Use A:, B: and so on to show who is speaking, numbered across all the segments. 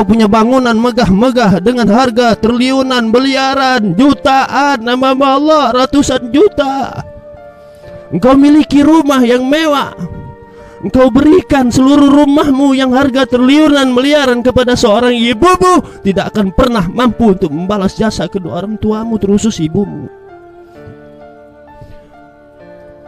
A: punya bangunan megah-megah dengan harga triliunan, miliaran, jutaan, nama Allah ratusan juta. Engkau miliki rumah yang mewah, engkau berikan seluruh rumahmu yang harga triliunan, miliaran kepada seorang ibumu, tidak akan pernah mampu untuk membalas jasa kedua orang tuamu, terusus ibumu.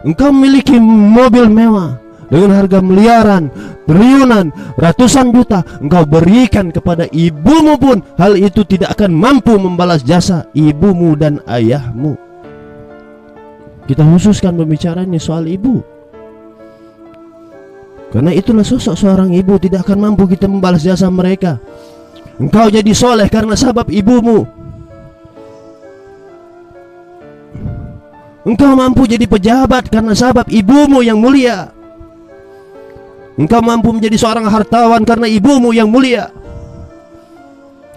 A: Engkau memiliki mobil mewah dengan harga miliaran, triliunan, ratusan juta, engkau berikan kepada ibumu pun, hal itu tidak akan mampu membalas jasa ibumu dan ayahmu. Kita khususkan pembicaraannya soal ibu, karena itulah sosok seorang ibu, tidak akan mampu kita membalas jasa mereka. Engkau jadi soleh karena sebab ibumu. Engkau mampu jadi pejabat karena sebab ibumu yang mulia. Engkau mampu menjadi seorang hartawan karena ibumu yang mulia.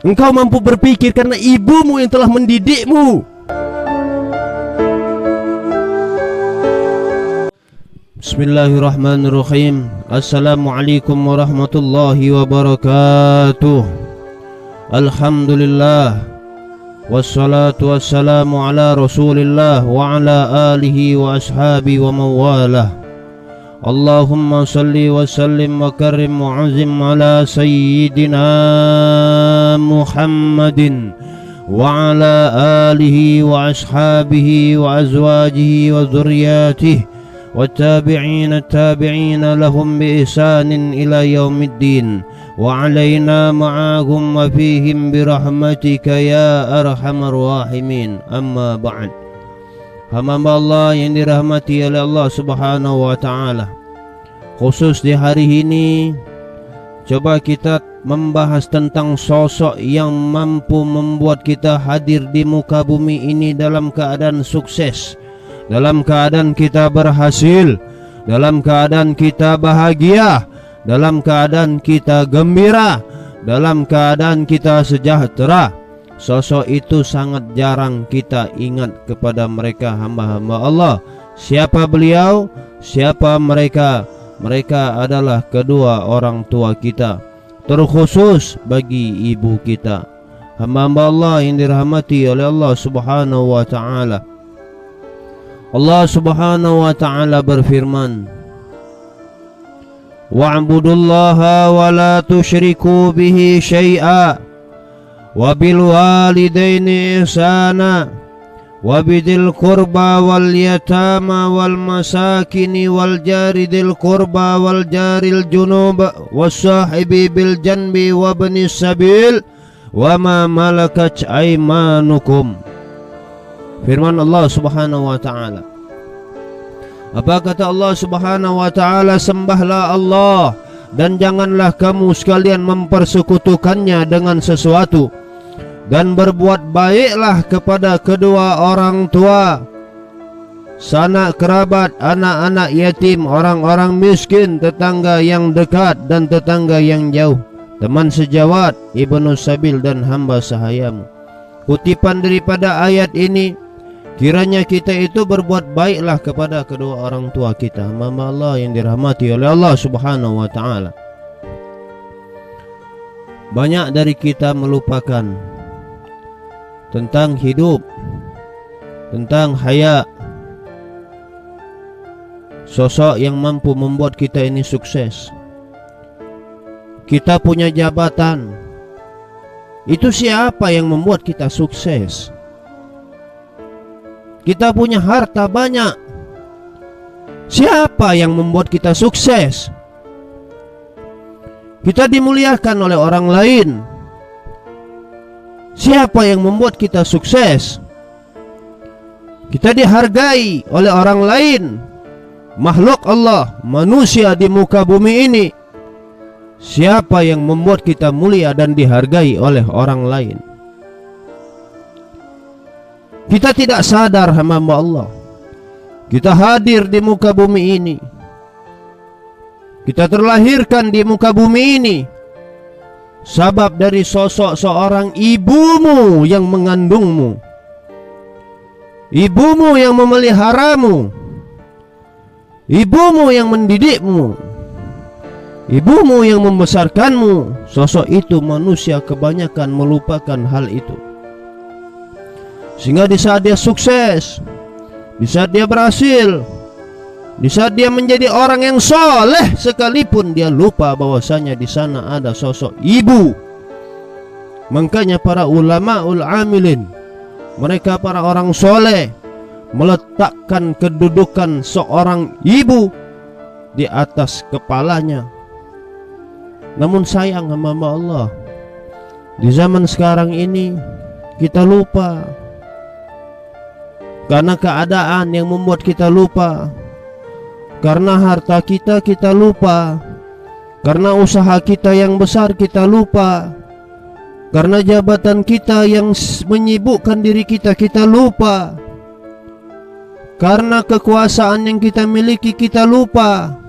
A: Engkau mampu berpikir karena ibumu yang telah mendidikmu. Bismillahirrahmanirrahim. Assalamualaikum warahmatullahi wabarakatuh. Alhamdulillah, wassalatu wassalamu ala rasulillah wa ala alihi wa ashabi wa mawalah. Allahumma salli wa sallim wa karim wa azim ala sayyidina Muhammadin wa ala alihi wa ashabihi wa azwajihi wa dhurriyyatihi wa tabi'ina lahum bi ihsanin ila yaumiddin wa alaina ma'ahum wa fihim bi rahmatika ya arhamar rahimin. Amma ba'd. Hamba Allah yang dirahmati oleh Allah Subhanahu wa ta'ala, khusus di hari ini coba kita membahas tentang sosok yang mampu membuat kita hadir di muka bumi ini dalam keadaan sukses, dalam keadaan kita berhasil, dalam keadaan kita bahagia, dalam keadaan kita gembira, dalam keadaan kita sejahtera. Sosok itu sangat jarang kita ingat kepada mereka hamba-hamba Allah. Siapa beliau? Siapa mereka? Mereka adalah kedua orang tua kita, terkhusus bagi ibu kita. Hamba-hamba Allah yang dirahmati oleh Allah Subhanahu wa ta'ala. Allah Subhanahu wa ta'ala berfirman, wa'budullaha wa la tusyriku bihi syai'a wa bil walidaini ihsana wa bidil qurba wal yatama wal masakini wal jari dil qurba wal jaril junub was sahibi bil janbi wa bnis sabil wa ma malakat aymanukum. Firman Allah Subhanahu wa ta'ala. Apa kata Allah Subhanahu wa ta'ala? Sembahlah Allah dan janganlah kamu sekalian mempersekutukannya dengan sesuatu, dan berbuat baiklah kepada kedua orang tua, sanak kerabat, anak-anak yatim, orang-orang miskin, tetangga yang dekat dan tetangga yang jauh, teman sejawat, ibnu sabil dan hamba sahayamu. Kutipan daripada ayat ini, kiranya kita itu berbuat baiklah kepada kedua orang tua kita, hamba Allah yang dirahmati oleh Allah Subhanahu wa ta'ala. Banyak dari kita melupakan tentang hidup, tentang haya, sosok yang mampu membuat kita ini sukses. Kita punya jabatan, itu siapa yang membuat kita sukses? Kita punya harta banyak, siapa yang membuat kita sukses? Kita dimuliakan oleh orang lain, siapa yang membuat kita sukses? Kita dihargai oleh orang lain, makhluk Allah, manusia di muka bumi ini, siapa yang membuat kita mulia dan dihargai oleh orang lain? Kita tidak sadar hamba Allah, kita hadir di muka bumi ini, kita terlahirkan di muka bumi ini sabab dari sosok seorang ibumu yang mengandungmu, ibumu yang memeliharamu, ibumu yang mendidikmu, ibumu yang membesarkanmu. Sosok itu manusia kebanyakan melupakan hal itu, sehingga di saat dia sukses, di saat dia berhasil, di saat dia menjadi orang yang soleh sekalipun, dia lupa bahwasanya di sana ada sosok ibu. Makanya para ulamaul amilin, mereka para orang soleh, meletakkan kedudukan seorang ibu di atas kepalanya. Namun sayang hamba Allah, di zaman sekarang ini kita lupa, karena keadaan yang membuat kita lupa, karena harta kita lupa, karena usaha kita yang besar kita lupa, karena jabatan kita yang menyibukkan diri kita lupa, karena kekuasaan yang kita miliki kita lupa,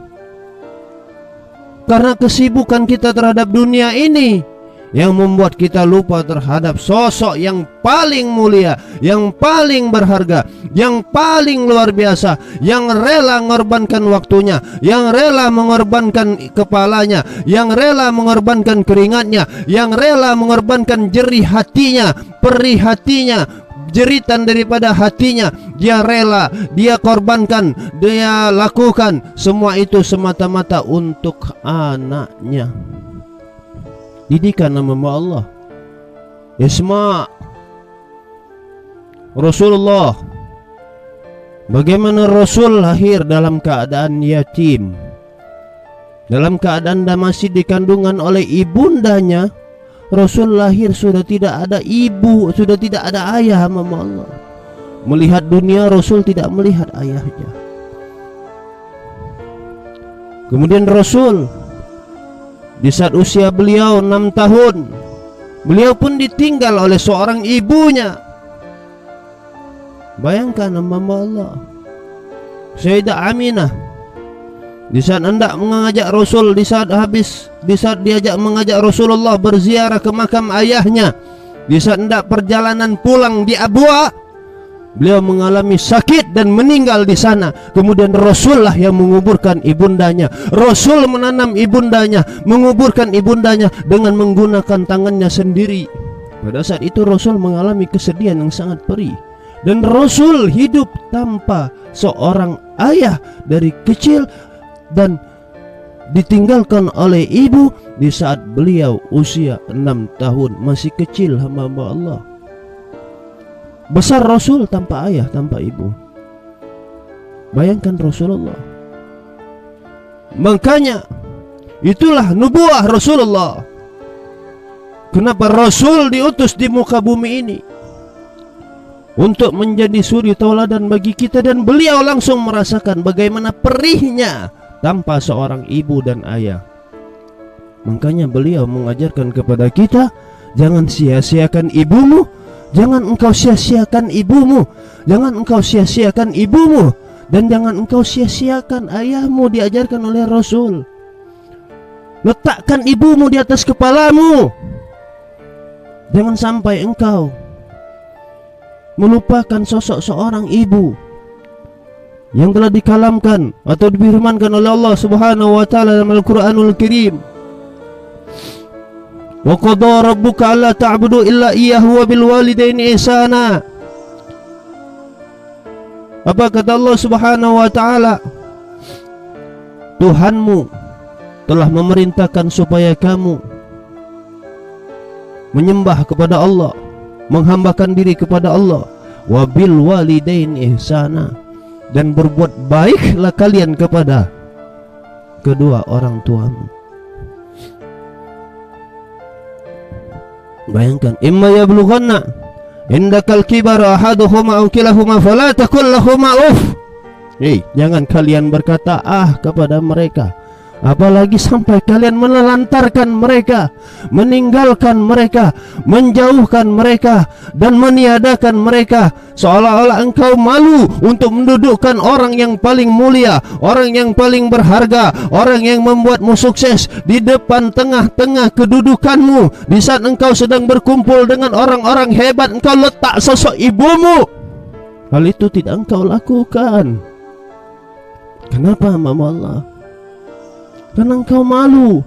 A: karena kesibukan kita terhadap dunia ini yang membuat kita lupa terhadap sosok yang paling mulia, yang paling berharga, yang paling luar biasa, yang rela mengorbankan waktunya, yang rela mengorbankan kepalanya, yang rela mengorbankan keringatnya, yang rela mengorbankan jerih hatinya, perih hatinya, jeritan daripada hatinya. Dia rela, dia korbankan, dia lakukan semua itu semata-mata untuk anaknya. Didikan nama Allah. Isma Rasulullah, bagaimana Rasul lahir dalam keadaan yatim, dalam keadaan masih dikandungan oleh ibundanya. Rasul lahir sudah tidak ada ibu, sudah tidak ada ayah. Nama Allah, melihat dunia Rasul tidak melihat ayahnya. Kemudian Rasul di saat usia beliau 6 tahun, beliau pun ditinggal oleh seorang ibunya. Bayangkan hamba Allah, Sayyidah Aminah di saat hendak mengajak Rasul, di saat diajak mengajak Rasulullah berziarah ke makam ayahnya, di saat hendak perjalanan pulang di Abwa, beliau mengalami sakit dan meninggal di sana. Kemudian Rasulullah yang menguburkan ibundanya. Rasul menanam ibundanya, menguburkan ibundanya dengan menggunakan tangannya sendiri. Pada saat itu Rasul mengalami kesedihan yang sangat perih. Dan Rasul hidup tanpa seorang ayah dari kecil dan ditinggalkan oleh ibu di saat beliau usia 6 tahun, masih kecil hamba Allah. Besar Rasul tanpa ayah, tanpa ibu. Bayangkan Rasulullah. Makanya itulah nubuah Rasulullah. Kenapa Rasul diutus di muka bumi ini? Untuk menjadi suri tauladan bagi kita, dan beliau langsung merasakan bagaimana perihnya tanpa seorang ibu dan ayah. Makanya beliau mengajarkan kepada kita, jangan sia-siakan ibumu, jangan engkau sia-siakan ibumu, jangan engkau sia-siakan ibumu, dan jangan engkau sia-siakan ayahmu. Diajarkan oleh Rasul. Letakkan ibumu di atas kepalamu. Jangan sampai engkau melupakan sosok seorang ibu yang telah dikalamkan atau difirmankan oleh Allah Subhanahu wa taala dalam Al-Qur'anul Karim. Wa qadara rabbuka alla ta'budu illa iyyahu wa bil walidaini ihsana. Apa kata Allah Subhanahu wa taala? Tuhanmu telah memerintahkan supaya kamu menyembah kepada Allah, menghambakan diri kepada Allah, wa bil walidaini ihsana, dan berbuat baiklah kalian kepada kedua orang tuamu. Bayangkan, imma yablughanna indakal kibara ahaduhuma aw kilahuma fala taqul lahumā uff. Jangan kalian berkata kepada mereka, apalagi sampai kalian menelantarkan mereka, meninggalkan mereka, menjauhkan mereka, dan meniadakan mereka, seolah-olah engkau malu untuk mendudukkan orang yang paling mulia, orang yang paling berharga, orang yang membuatmu sukses di depan tengah-tengah kedudukanmu. Di saat engkau sedang berkumpul dengan orang-orang hebat, engkau letak sosok ibumu. Hal itu tidak engkau lakukan. Kenapa, Mama Allah? karena engkau malu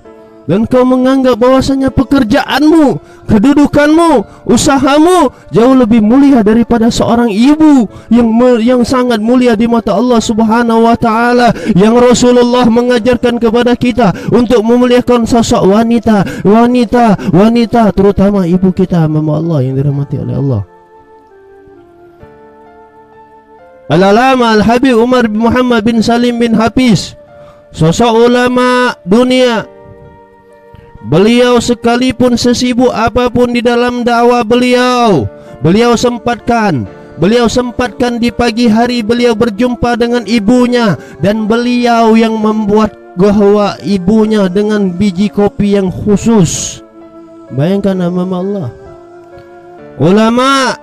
A: dan kau menganggap bahwasanya pekerjaanmu, kedudukanmu, usahamu jauh lebih mulia daripada seorang ibu yang sangat mulia di mata Allah Subhanahu wa taala, yang Rasulullah mengajarkan kepada kita untuk memuliakan sosok wanita, terutama ibu kita, hamba Allah yang dirahmati oleh Allah. Al-Alama Al-Habib Umar bin Muhammad bin Salim bin Hafiz, sosok ulama dunia. Beliau sekalipun sesibuk apapun di dalam dakwah beliau sempatkan di pagi hari beliau berjumpa dengan ibunya, dan beliau yang membuat gahwa ibunya dengan biji kopi yang khusus. Bayangkan nama Allah. Ulama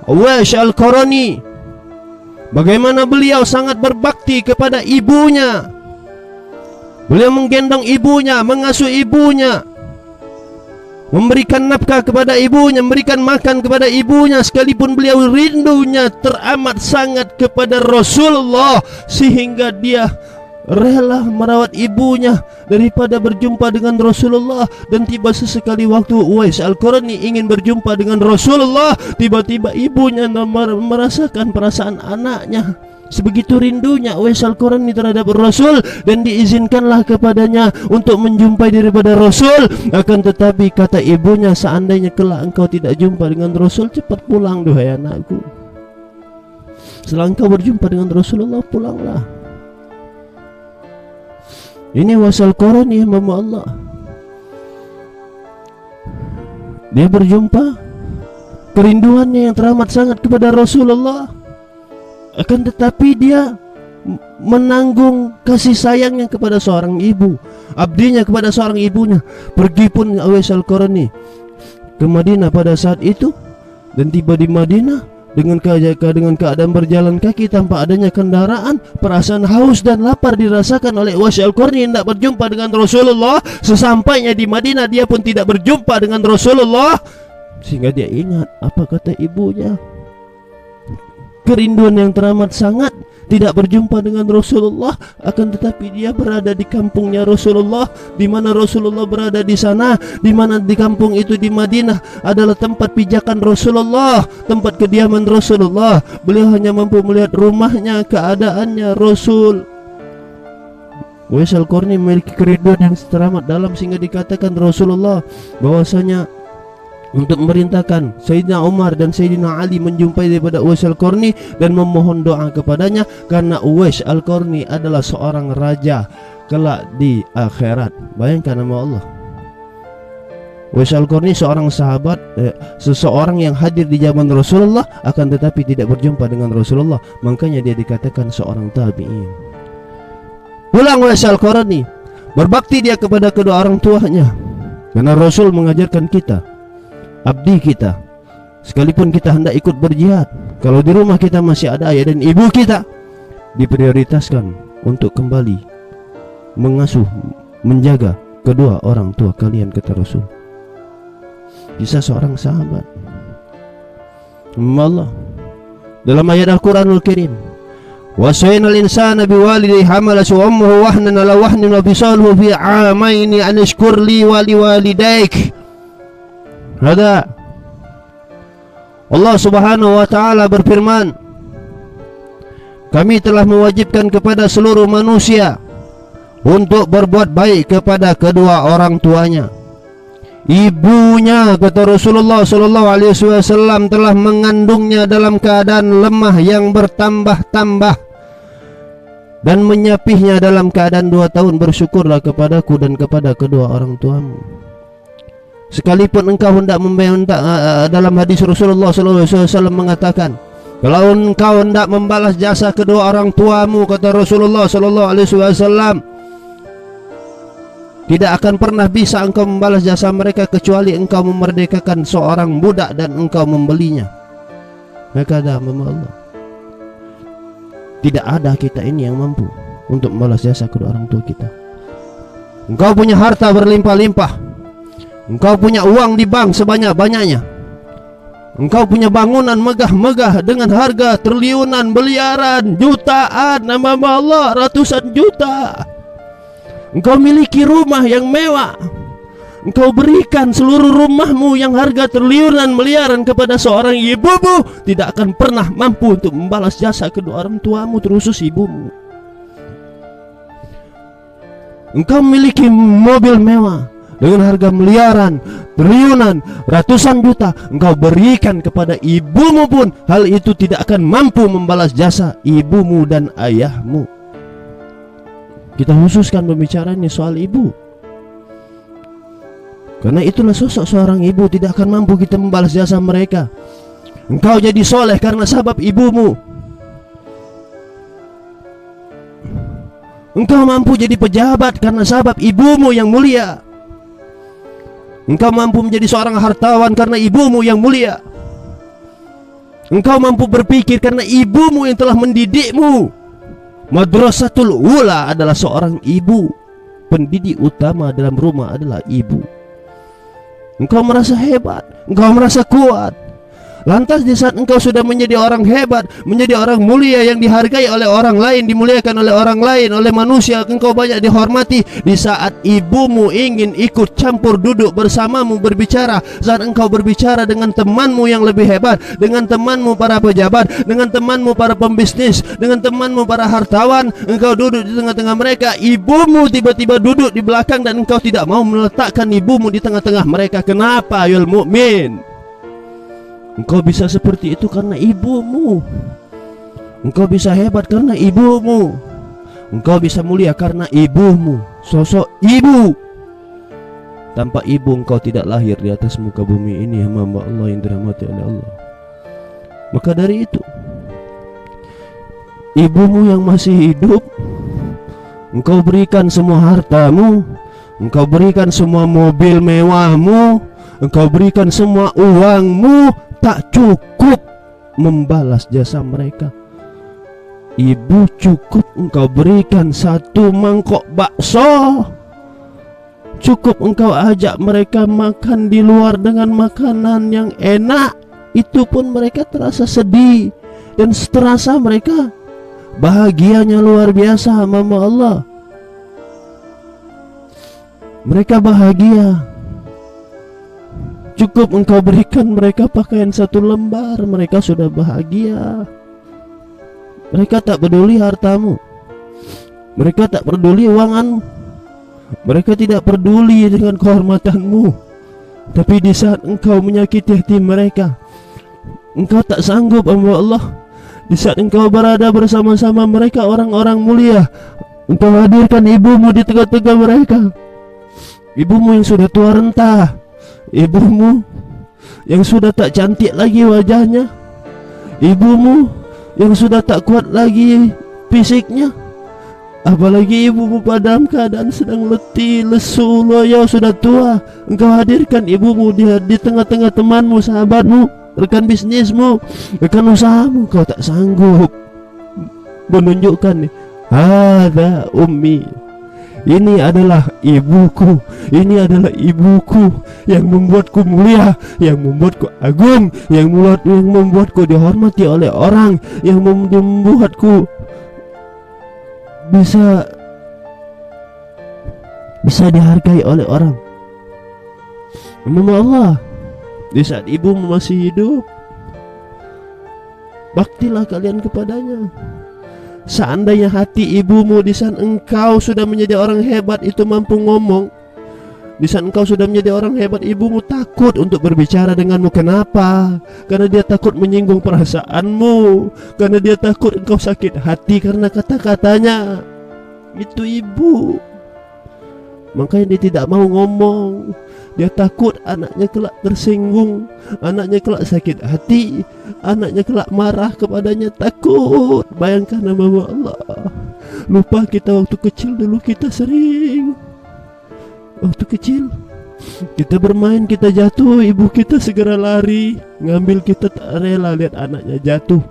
A: Uwais Al-Qarni, bagaimana beliau sangat berbakti kepada ibunya. Beliau menggendong ibunya, mengasuh ibunya, memberikan nafkah kepada ibunya, memberikan makan kepada ibunya, sekalipun beliau rindunya teramat sangat kepada Rasulullah, sehingga dia rela merawat ibunya daripada berjumpa dengan Rasulullah. Dan tiba sesekali waktu Uwais Al-Qarni ingin berjumpa dengan Rasulullah, tiba-tiba ibunya merasakan perasaan anaknya. Sebegitu rindunya Uwais Al-Qarni terhadap Rasul, dan diizinkanlah kepadanya untuk menjumpai daripada Rasul. Akan tetapi kata ibunya, seandainya kelak engkau tidak jumpa dengan Rasul, cepat pulang duhai anakku. Setelah engkau berjumpa dengan Rasulullah, pulanglah. Ini Uwais Al-Qarni, hamba Allah. Dia berjumpa, kerinduannya yang teramat sangat kepada Rasulullah. Akan tetapi dia menanggung kasih sayangnya kepada seorang ibu, abdinya kepada seorang ibunya. Pergi pun Uwais Al-Qarni ke Madinah pada saat itu, dan tiba di Madinah dengan keadaan berjalan kaki tanpa adanya kendaraan. Perasaan haus dan lapar dirasakan oleh Uwais Al-Qarni, hendak berjumpa dengan Rasulullah. Sesampainya di Madinah, dia pun tidak berjumpa dengan Rasulullah, sehingga dia ingat apa kata ibunya. Kerinduan yang teramat sangat tidak berjumpa dengan Rasulullah. Akan tetapi dia berada di kampungnya Rasulullah, di mana Rasulullah berada di sana, di mana di kampung itu di Madinah adalah tempat pijakan Rasulullah, tempat kediaman Rasulullah. Beliau hanya mampu melihat rumahnya, keadaannya Rasul. Uwais Al-Qarni memiliki kerinduan yang teramat dalam, sehingga dikatakan Rasulullah bahwasanya untuk memerintahkan Sayyidina Umar dan Sayyidina Ali menjumpai daripada Uwais Al-Qarni dan memohon doa kepadanya, karena Uwais Al-Qarni adalah seorang raja kelak di akhirat. Bayangkan nama Allah. Uwais Al-Qarni seorang sahabat, seseorang yang hadir di zaman Rasulullah, akan tetapi tidak berjumpa dengan Rasulullah. Makanya dia dikatakan seorang tabi'in. Pulang Uwais Al-Qarni, berbakti dia kepada kedua orang tuanya, karena Rasul mengajarkan kita, abdi kita, sekalipun kita hendak ikut berjihad, kalau di rumah kita masih ada ayah dan ibu kita, diprioritaskan untuk kembali mengasuh, menjaga kedua orang tua kalian, kata Rasul. Kisah seorang sahabat Allah dalam ayat Al-Quranul Karim, wasainal insana biwalidayhi hamalathu ummuhu wahnan ala wahnin wa fisaluhu fi 'amaini an ishkur li wa liwalidayk. Ada Allah Subhanahu wa taala berfirman, kami telah mewajibkan kepada seluruh manusia untuk berbuat baik kepada kedua orang tuanya. Ibunya, kata Rasulullah sallallahu alaihi wasallam, telah mengandungnya dalam keadaan lemah yang bertambah-tambah dan menyapihnya dalam keadaan 2 tahun. Bersyukurlah kepadaku dan kepada kedua orang tuamu. Sekalipun engkau hendak dalam hadis Rasulullah SAW mengatakan, kalau engkau hendak membalas jasa kedua orang tuamu, kata Rasulullah SAW, tidak akan pernah bisa engkau membalas jasa mereka kecuali engkau memerdekakan seorang budak dan engkau membelinya. Maka ada Allah, tidak ada kita ini yang mampu untuk membalas jasa kedua orang tua kita. Engkau punya harta berlimpah-limpah, engkau punya uang di bank sebanyak-banyaknya, engkau punya bangunan megah-megah dengan harga triliunan, miliaran, jutaan, nama Allah ratusan juta. Engkau miliki rumah yang mewah, engkau berikan seluruh rumahmu yang harga triliunan miliaran kepada seorang ibumu, tidak akan pernah mampu untuk membalas jasa kedua orang tuamu, terkhusus ibumu. Engkau memiliki mobil mewah dengan harga miliaran, triliunan, ratusan juta, engkau berikan kepada ibumu pun, hal itu tidak akan mampu membalas jasa ibumu dan ayahmu. Kita khususkan pembicaraan soal ibu, karena itulah sosok seorang ibu, tidak akan mampu kita membalas jasa mereka. Engkau jadi soleh karena sebab ibumu. Engkau mampu jadi pejabat karena sebab ibumu yang mulia. Engkau mampu menjadi seorang hartawan karena ibumu yang mulia. Engkau mampu berpikir karena ibumu yang telah mendidikmu. Madrasatul ula adalah seorang ibu. Pendidik utama dalam rumah adalah ibu. Engkau merasa hebat, engkau merasa kuat. Lantas di saat engkau sudah menjadi orang hebat, menjadi orang mulia yang dihargai oleh orang lain, dimuliakan oleh orang lain, oleh manusia, engkau banyak dihormati. Di saat ibumu ingin ikut campur duduk bersamamu berbicara, saat engkau berbicara dengan temanmu yang lebih hebat, dengan temanmu para pejabat, dengan temanmu para pembisnis, dengan temanmu para hartawan, engkau duduk di tengah-tengah mereka, ibumu tiba-tiba duduk di belakang dan engkau tidak mau meletakkan ibumu di tengah-tengah mereka. Kenapa ayol mukmin? Engkau bisa seperti itu karena ibumu. Engkau bisa hebat karena ibumu. Engkau bisa mulia karena ibumu. Sosok ibu. Tanpa ibu engkau tidak lahir di atas muka bumi ini, hamba Allah yang dirahmati oleh Allah. Maka dari itu, ibumu yang masih hidup, engkau berikan semua hartamu, engkau berikan semua mobil mewahmu, engkau berikan semua uangmu, tak cukup membalas jasa mereka. Ibu cukup engkau berikan satu mangkok bakso, cukup engkau ajak mereka makan di luar dengan makanan yang enak, itu pun mereka terasa sedih dan terasa mereka bahagianya luar biasa. Mama Allah, mereka bahagia. Cukup engkau berikan mereka pakaian satu lembar, mereka sudah bahagia. Mereka tak peduli hartamu, mereka tak peduli uanganmu, mereka tidak peduli dengan kehormatanmu. Tapi di saat engkau menyakiti hati mereka, engkau tak sanggup, Allah. Di saat engkau berada bersama-sama mereka, orang-orang mulia, engkau hadirkan ibumu di tengah-tengah mereka. Ibumu yang sudah tua renta, ibumu yang sudah tak cantik lagi wajahnya, ibumu yang sudah tak kuat lagi fisiknya, apalagi ibumu pada keadaan sedang letih, lesu, loyo, sudah tua. Engkau hadirkan ibumu di tengah-tengah temanmu, sahabatmu, rekan bisnismu, rekan usahamu. Engkau tak sanggup menunjukkan nih, hadza ummi, ini adalah ibuku, ini adalah ibuku yang membuatku mulia, yang membuatku agung, yang membuatku dihormati oleh orang, yang membuatku bisa dihargai oleh orang. Mama Allah, di saat ibumu masih hidup, baktilah kalian kepadanya. Seandainya hati ibumu di saat engkau sudah menjadi orang hebat itu mampu ngomong, di saat engkau sudah menjadi orang hebat, ibumu takut untuk berbicara denganmu. Kenapa? Karena dia takut menyinggung perasaanmu, karena dia takut engkau sakit hati karena kata-katanya. Itu ibu. Makanya dia tidak mau ngomong. Dia takut anaknya kelak tersinggung, anaknya kelak sakit hati, anaknya kelak marah kepadanya. Takut. Bayangkan nama Allah. Lupa kita waktu kecil dulu, kita sering waktu kecil kita bermain, kita jatuh, ibu kita segera lari ngambil kita, tak rela lihat anaknya jatuh.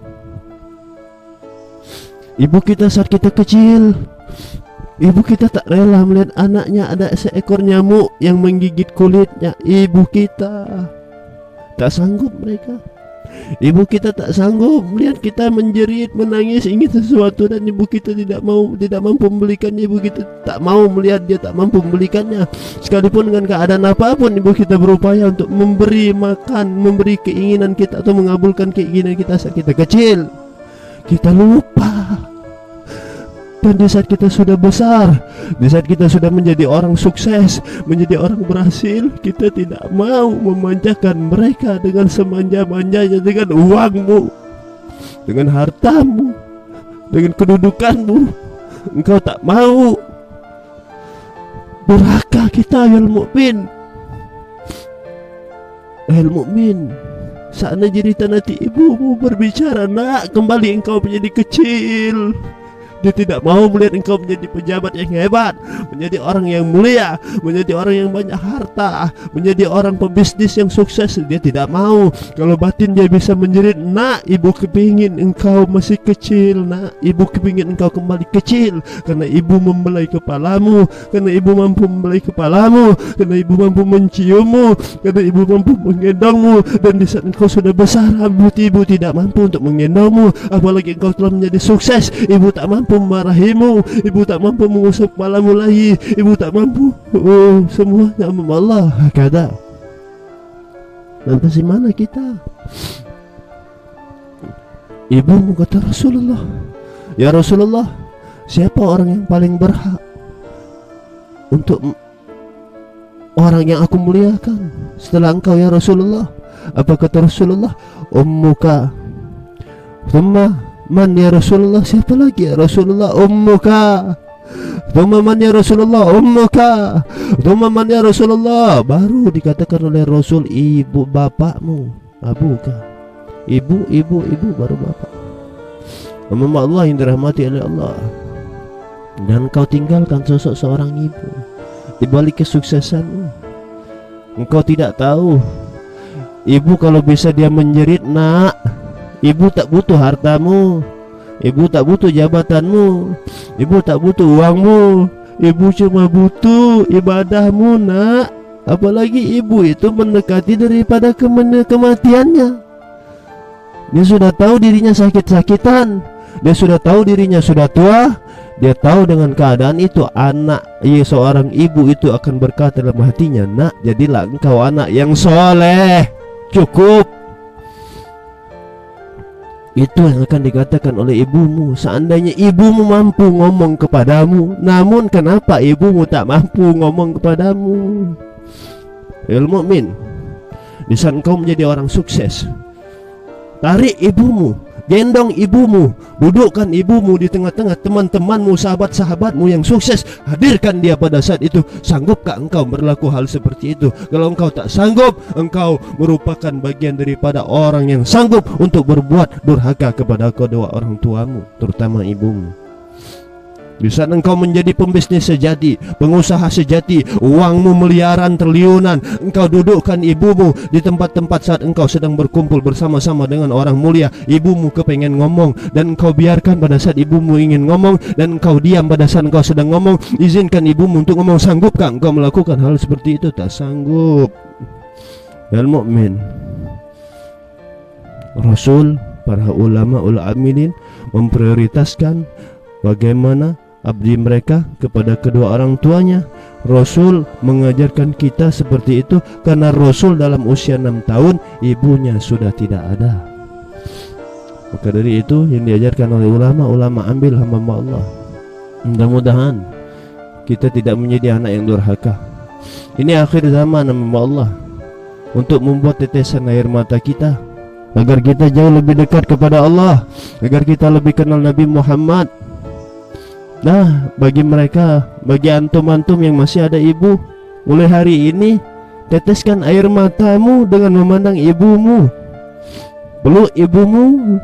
A: Ibu kita saat kita kecil, ibu kita tak rela melihat anaknya ada seekor nyamuk yang menggigit kulitnya. Ibu kita tak sanggup mereka. Ibu kita tak sanggup melihat kita menjerit, menangis, ingin sesuatu, dan ibu kita tidak mampu membelikannya. Ibu kita tak mau melihat dia tak mampu membelikannya. Sekalipun dengan keadaan apapun, ibu kita berupaya untuk memberi makan, memberi keinginan kita, atau mengabulkan keinginan kita saat kita kecil. Kita lupa. Dan di saat kita sudah besar, di saat kita sudah menjadi orang sukses, menjadi orang berhasil, kita tidak mau memanjakan mereka dengan semanja-manjanya, dengan uangmu, dengan hartamu, dengan kedudukanmu. Engkau tak mau. Durhaka kita, ya mukmin. Mukmin, sana cerita nanti ibumu berbicara, nak, kembali engkau menjadi kecil. Dia tidak mau melihat engkau menjadi pejabat yang hebat, menjadi orang yang mulia, menjadi orang yang banyak harta, menjadi orang pembisnis yang sukses. Dia tidak mau. Kalau batin dia bisa menjerit, nak, ibu kepingin engkau masih kecil, nak, ibu kepingin engkau kembali kecil, karena ibu membelai kepalamu, karena ibu mampu membelai kepalamu, karena ibu mampu menciummu, karena ibu mampu menggendongmu. Dan di saat engkau sudah besar, ibu tidak mampu untuk menggendongmu, apalagi engkau telah menjadi sukses, ibu tak mampu memarahimu, ibu tak mampu mengusap kepalamu lagi, ibu tak mampu. Semuanya Allah. Kata, lantas di mana kita? Ibumu, kata Rasulullah, ya Rasulullah, siapa orang yang paling berhak untuk orang yang aku muliakan setelah engkau, ya Rasulullah? Apa kata Rasulullah? Ummuka. Thumma man, ya Rasulullah? Siapa lagi, ya Rasulullah? Ummuka. Thumma man, ya Rasulullah? Ummuka. Thumma man, ya Rasulullah? Baru dikatakan oleh Rasul, ibu bapakmu. Abuka. Ibu baru bapak. Amma Allah yang dirahmati oleh Allah. Dan kau tinggalkan sosok seorang ibu di balik kesuksesanmu. Engkau tidak tahu, ibu kalau bisa dia menjerit, nak, ibu tak butuh hartamu, ibu tak butuh jabatanmu, ibu tak butuh uangmu, ibu cuma butuh ibadahmu, nak. Apalagi ibu itu mendekati daripada kematiannya. Dia sudah tahu dirinya sakit-sakitan, dia sudah tahu dirinya sudah tua. Dia tahu dengan keadaan itu, seorang ibu itu akan berkata dalam hatinya, nak, jadilah engkau anak yang soleh. Cukup. Itu yang akan dikatakan oleh ibumu. Seandainya ibumu mampu ngomong kepadamu, namun kenapa ibumu tak mampu ngomong kepadamu? Ya mukmin, di saat engkau menjadi orang sukses, tarik ibumu, gendong ibumu, dudukkan ibumu di tengah-tengah teman-temanmu, sahabat-sahabatmu yang sukses, hadirkan dia pada saat itu. Sanggupkah engkau berlaku hal seperti itu? Kalau engkau tak sanggup, engkau merupakan bagian daripada orang yang sanggup untuk berbuat durhaka kepada kedua orang tuamu, terutama ibumu. Di saat engkau menjadi pembisnis sejati, pengusaha sejati, uangmu miliaran triliunan, engkau dudukkan ibumu di tempat-tempat saat engkau sedang berkumpul bersama-sama dengan orang mulia. Ibumu kepengen ngomong dan engkau biarkan pada saat ibumu ingin ngomong, dan engkau diam pada saat engkau sedang ngomong. Izinkan ibumu untuk ngomong. Sanggupkah engkau melakukan hal seperti itu? Tak sanggup. Dan mukmin, Rasul, para ulama ul amilin memprioritaskan bagaimana abdi mereka kepada kedua orang tuanya. Rasul mengajarkan kita seperti itu karena Rasul dalam usia 6 tahun ibunya sudah tidak ada. Maka dari itu yang diajarkan oleh ulama, ambil hamba Allah. Mudah-mudahan kita tidak menjadi anak yang durhaka. Ini akhir zaman hamba Allah, untuk membuat tetesan air mata kita agar kita jauh lebih dekat kepada Allah, agar kita lebih kenal Nabi Muhammad. Nah, bagi mereka, bagi antum-antum yang masih ada ibu, mulai hari ini teteskan air matamu dengan memandang ibumu. Peluk ibumu,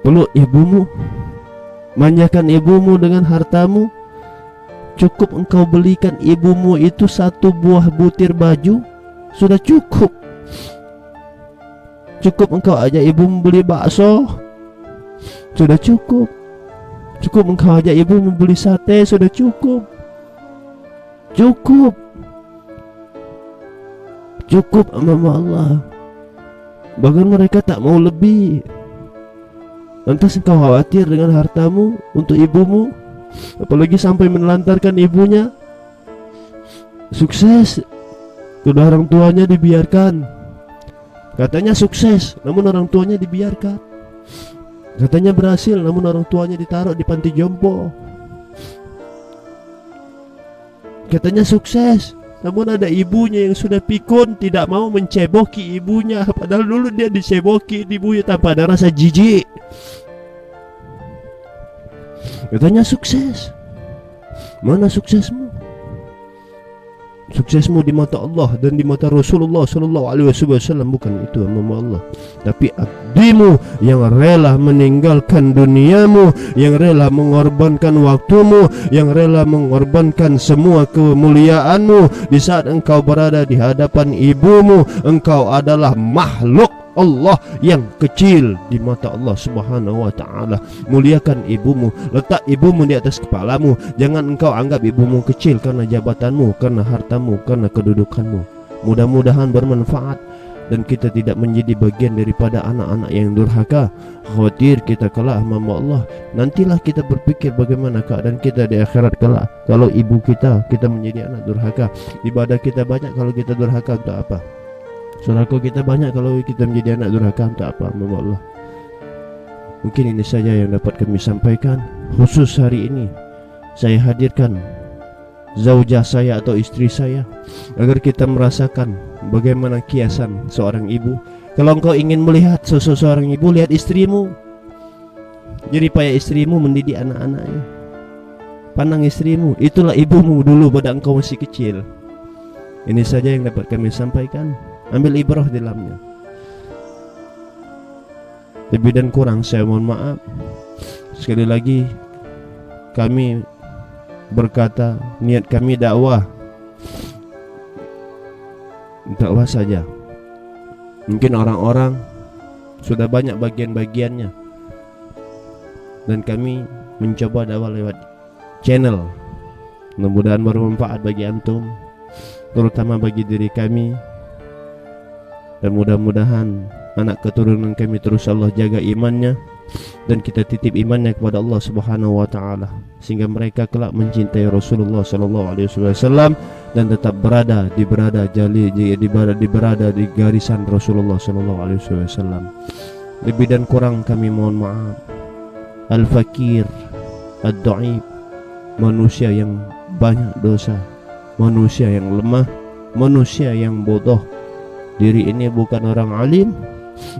A: peluk ibumu, manjakan ibumu dengan hartamu. Cukup engkau belikan ibumu itu 1 buah butir baju, sudah cukup. Cukup engkau ajak ibumu beli bakso, sudah cukup. Cukup engkau ajak ibu membeli sate, sudah cukup. Cukup. Cukup, hamba Allah.
B: bahkan mereka tak mau lebih. Lantas engkau khawatir dengan hartamu untuk ibumu, apalagi sampai menelantarkan ibunya. Sukses, kedua orang tuanya dibiarkan. Katanya sukses, namun orang tuanya dibiarkan. Katanya berhasil, namun orang tuanya ditaruh di panti jompo. Katanya sukses, namun ada ibunya yang sudah pikun, tidak mau menceboki ibunya. Padahal dulu dia diceboki ibunya tanpa ada rasa jijik. Katanya sukses. Mana suksesmu? Suksesmu di mata Allah dan di mata Rasulullah sallallahu alaihi wasallam, bukan itu nama Allah. Tapi abdimu yang rela meninggalkan duniamu, yang rela mengorbankan waktumu, yang rela mengorbankan semua kemuliaanmu. Di saat engkau berada di hadapan ibumu, engkau adalah makhluk Allah yang kecil di mata Allah Subhanahu wa ta'ala. Muliakan ibumu, letak ibumu di atas kepalamu. Jangan engkau anggap ibumu kecil karena jabatanmu, karena hartamu, karena kedudukanmu. Mudah-mudahan bermanfaat dan kita tidak menjadi bagian daripada anak-anak yang durhaka. Khawatir kita kelak hamba Allah, nantilah kita berpikir bagaimana keadaan kita di akhirat kelak. Kalau ibu kita menjadi anak durhaka, ibadah kita banyak kalau kita durhaka, untuk apa? Surga kita banyak kalau kita menjadi anak durhaka, untuk apa? Hamba Allah. Mungkin ini saja yang dapat kami sampaikan. Khusus hari ini saya hadirkan zaujah saya atau istri saya agar kita merasakan bagaimana kiasan seorang ibu. Kalau engkau ingin melihat sosok seorang ibu, lihat istrimu. Jadi payah istrimu mendidik anak-anaknya. Pandang istrimu, itulah ibumu dulu pada engkau masih kecil. Ini saja yang dapat kami sampaikan. Ambil ibrah di dalamnya. Lebih dan kurang saya mohon maaf. Sekali lagi kami berkata, niat kami dakwah saja. Mungkin orang-orang sudah banyak bagian-bagiannya, dan kami mencoba dakwah lewat channel. Mudah-mudahan bermanfaat bagi antum, terutama bagi diri kami. Dan mudah-mudahan anak keturunan kami terus Allah jaga imannya, dan kita titip imannya kepada Allah Subhanahu wa ta'ala, sehingga mereka kelak mencintai Rasulullah sallallahu alaihi wasallam dan tetap berada di garisan Rasulullah sallallahu alaihi wasallam. Lebih dan kurang kami mohon maaf. Al-fakir, ad-dhaif, manusia yang banyak dosa, manusia yang lemah, manusia yang bodoh. Diri ini bukan orang alim,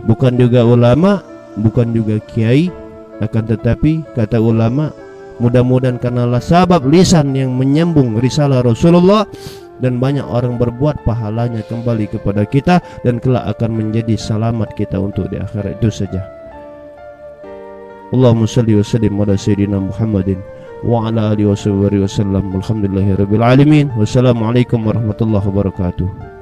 B: bukan juga ulama, bukan juga kiai. Akan tetapi kata ulama, mudah-mudahan karenalah sabab lisan yang menyambung risalah Rasulullah, dan banyak orang berbuat, pahalanya kembali kepada kita dan kelak akan menjadi selamat kita untuk di akhirat. Itu saja. Allahumma salli wa sallim ala sayyidina Muhammadin wa ala alihi wa sahbihi wasallam. Alhamdulillahirabbil alamin. Wassalamualaikum warahmatullahi wabarakatuh.